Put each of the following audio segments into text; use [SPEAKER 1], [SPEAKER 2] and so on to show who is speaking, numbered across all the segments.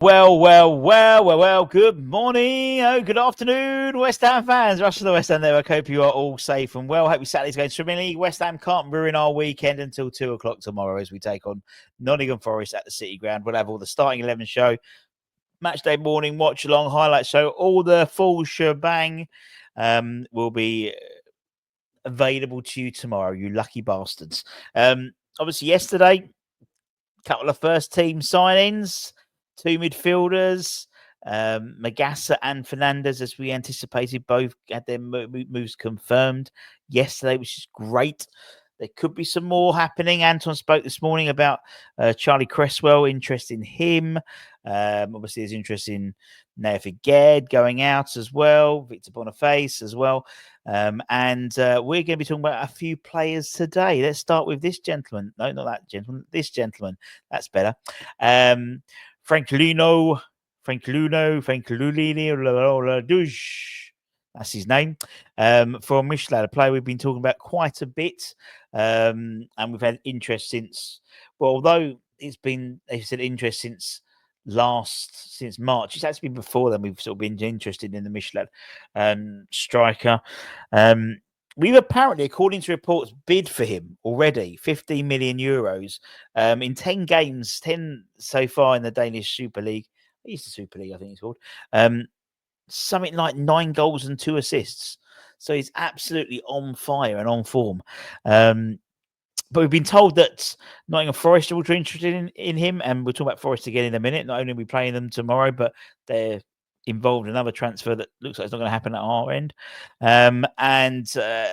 [SPEAKER 1] Well. Good morning. Good afternoon, West Ham fans. Rush to the West Ham Network. Hope you are all safe and well. Hope your Saturday's going swimmingly. West Ham can't ruin our weekend until 2 o'clock tomorrow as we take on Nottingham Forest at the City Ground. We'll have all the starting 11 show, match day morning, watch along, highlight show, all the full shebang will be available to you tomorrow, you lucky bastards. Obviously, yesterday, a couple of first team signings. Two midfielders, Magassa and Fernandez, as we anticipated, both had their moves confirmed yesterday, which is great. There could be some more happening. Anton spoke this morning about 𝗟𝗨𝗡𝗖𝗛𝗧𝗜, interest in him. Obviously, there's interest in 𝗟𝗨𝗡𝗪𝗡𝗧𝗜 going out as well, Victor Boniface as well. And we're going to be talking about a few players today. Let's start with this gentleman. No, not that gentleman. This gentleman. That's better. Frank Luno. That's his name. From Michelin, a player we've been talking about quite a bit. And we've had interest since, well, although they've said interest since March. It's actually been before then we've sort of been interested in the Michelin striker. We've apparently, according to reports, bid for him already, 15 million euros in 10 games, 10 so far in the Danish Super League. It's the Super League, I think it's called. Something like 9 goals and 2 assists. So he's absolutely on fire and on form. But we've been told that Nottingham Forest are also interested in him, and we'll talk about Forest again in a minute. Not only are we playing them tomorrow, but they're involved in another transfer that looks like it's not going to happen at our end. And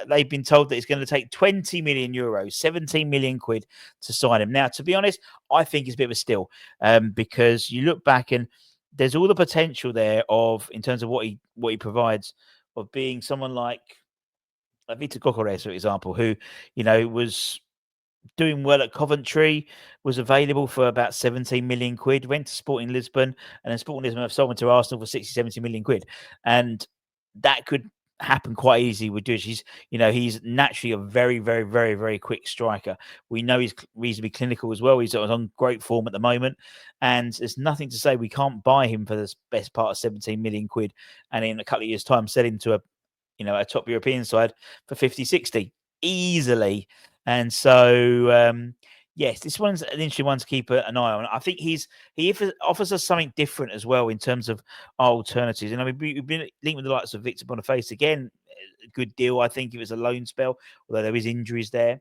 [SPEAKER 1] they've been told that it's going to take 20 million euros, 17 million quid to sign him. Now, to be honest, I think it's a bit of a steal because you look back and there's all the potential there in terms of what he provides, of being someone like Vítor Gyökeres, for example, who, was doing well at Coventry, was available for about 17 million quid, went to Sporting Lisbon, and then Sporting Lisbon have sold him to Arsenal for 60, 70 million quid. And that could happen quite easily with Dush. He's naturally a very, very, very, very quick striker. We know he's reasonably clinical as well. He's on great form at the moment. And there's nothing to say we can't buy him for the best part of 17 million quid. And in a couple of years' time, sell him to a top European side for 50, 60 easily. And so, yes, this one's an interesting one to keep an eye on. I think he offers us something different as well in terms of our alternatives. And I mean, we've been linked with the likes of Victor Boniface again. A good deal, I think. It was a loan spell, although there is injuries there.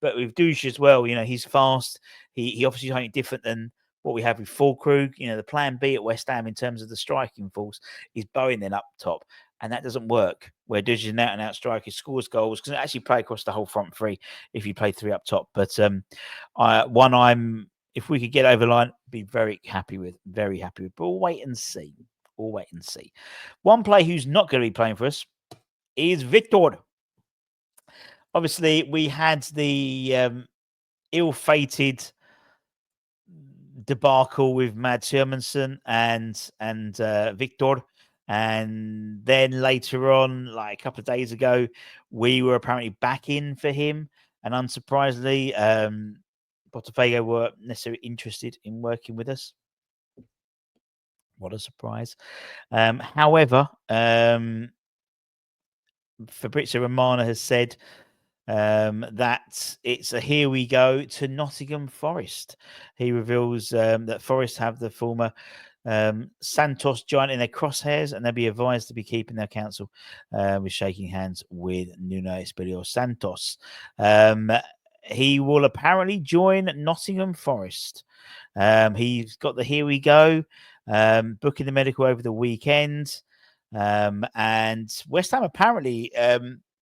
[SPEAKER 1] But with Dush as well, he's fast. He offers you something different than what we have with Füllkrug. The plan B at West Ham in terms of the striking force is Bowen then up top. And that doesn't work, where Dush is an out-and-out striker, scores goals, can actually play across the whole front three if you play 3 up top. But if we could get over the line, be very happy with. But we'll wait and see. One player who's not going to be playing for us is Victor. Obviously, we had the ill-fated debacle with Mads Hermansson and Victor. And then later on, like a couple of days ago, we were apparently back in for him. And unsurprisingly, Botafogo were necessarily interested in working with us. What a surprise. However, Fabrizio Romano has said that it's a here we go to Nottingham Forest. He reveals that Forest have the former Santos giant in their crosshairs, and they'll be advised to be keeping their counsel with shaking hands with Nuno Espirito Santos. He will apparently join Nottingham Forest. He's got the here we go, booking the medical over the weekend. And West Ham apparently,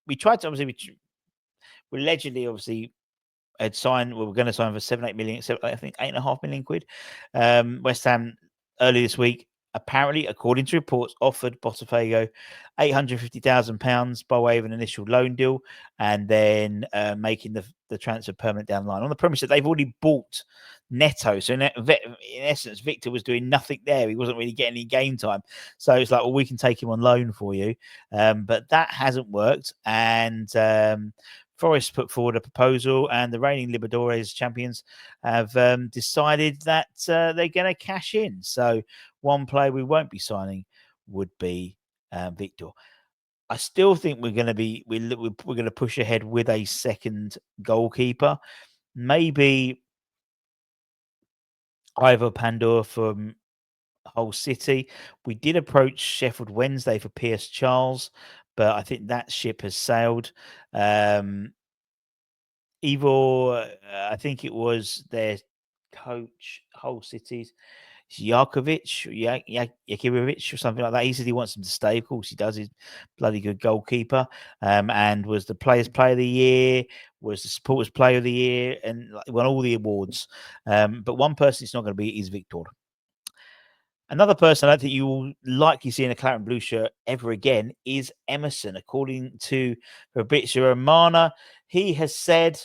[SPEAKER 1] we tried to obviously, we allegedly obviously had signed, we're going to sign for 7-8 million, I think 8.5 million quid. West Ham early this week, apparently, according to reports, offered Botafogo £850,000 by way of an initial loan deal, and then making the transfer permanent down the line on the premise that they've already bought Neto. So in essence, Victor was doing nothing there. He wasn't really getting any game time. So it's like, well, we can take him on loan for you. But that hasn't worked. And Forest put forward a proposal, and the reigning Libertadores champions have decided that they're going to cash in. So one player we won't be signing would be Victor. I still think we're going to push ahead with a second goalkeeper, maybe Ivor Pandor from Hull City. We did approach Sheffield Wednesday for Pierce Charles, but I think that ship has sailed. Ivor, I think it was their coach, Hull City's Jakirovic or something like that. He said he wants him to stay. Of course he does. He's a bloody good goalkeeper. And was the Players Player of the Year, was the Supporters Player of the Year, and won all the awards. But one person it's not going to be is Victor. Another person I don't think you will likely see in a claret and blue shirt ever again is Emerson. According to Fabrizio Romano, he has said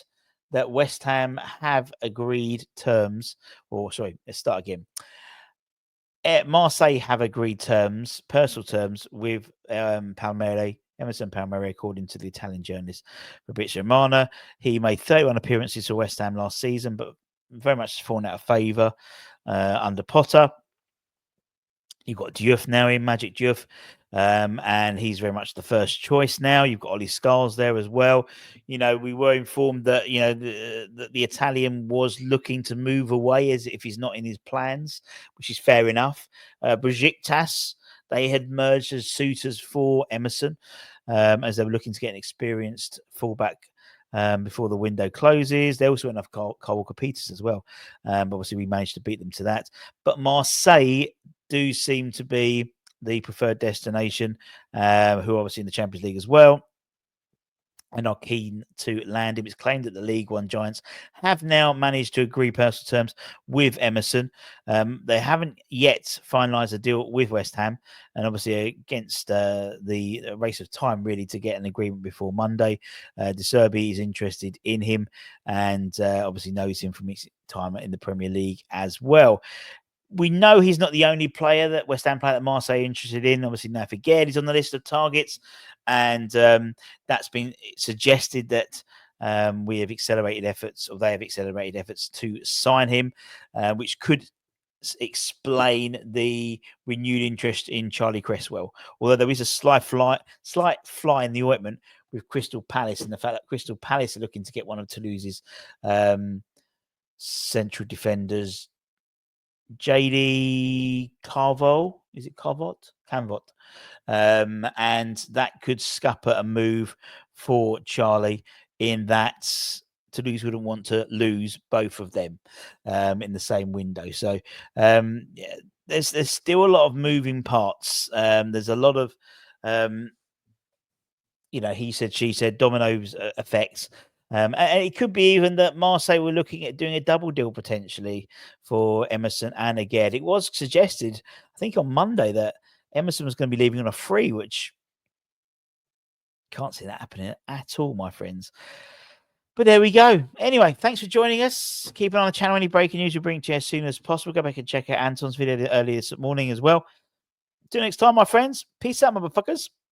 [SPEAKER 1] that West Ham have agreed terms, let's start again. Marseille have agreed terms, personal terms, with Emerson Palmieri, according to the Italian journalist Fabrizio Romano. He made 31 appearances for West Ham last season, but very much fallen out of favour under Potter. You've got Diouf now in, Magic Diouf, and he's very much the first choice now. You've got Ollie Scholes there as well. We were informed that, the Italian was looking to move away as if he's not in his plans, which is fair enough. Besiktas, they had merged as suitors for Emerson, as they were looking to get an experienced fullback before the window closes. They also went off Kyle Walker-Peters as well. Obviously, we managed to beat them to that. But Marseille do seem to be the preferred destination, who are obviously in the Champions League as well, and are keen to land him. It's claimed that the League One giants have now managed to agree personal terms with Emerson. They haven't yet finalised a deal with West Ham, and obviously against the race of time, really, to get an agreement before Monday. De Zerbi is interested in him, and obviously knows him from his time in the Premier League as well. We know he's not the only player that West Ham player that Marseille are interested in. Obviously, now forget he's on the list of targets, and that's been suggested that we have accelerated efforts, or they have accelerated efforts to sign him, which could explain the renewed interest in Charlie Cresswell. Although there is a slight fly in the ointment with Crystal Palace, and the fact that Crystal Palace are looking to get one of Toulouse's central defenders, JD Carvo, is it Carvot? Canvot. And that could scupper a move for Charlie, in that Toulouse wouldn't want to lose both of them in the same window. So there's still a lot of moving parts. There's a lot of he said, she said, dominoes effects. And it could be even that Marseille were looking at doing a double deal potentially for Emerson and Aguerd. It was suggested, I think, on Monday that Emerson was going to be leaving on a free, which can't see that happening at all, my friends. But there we go. Anyway, thanks for joining us. Keep an eye on the channel. Any breaking news we bring to you as soon as possible. Go back and check out Anton's video earlier this morning as well. Till next time, my friends. Peace out, motherfuckers.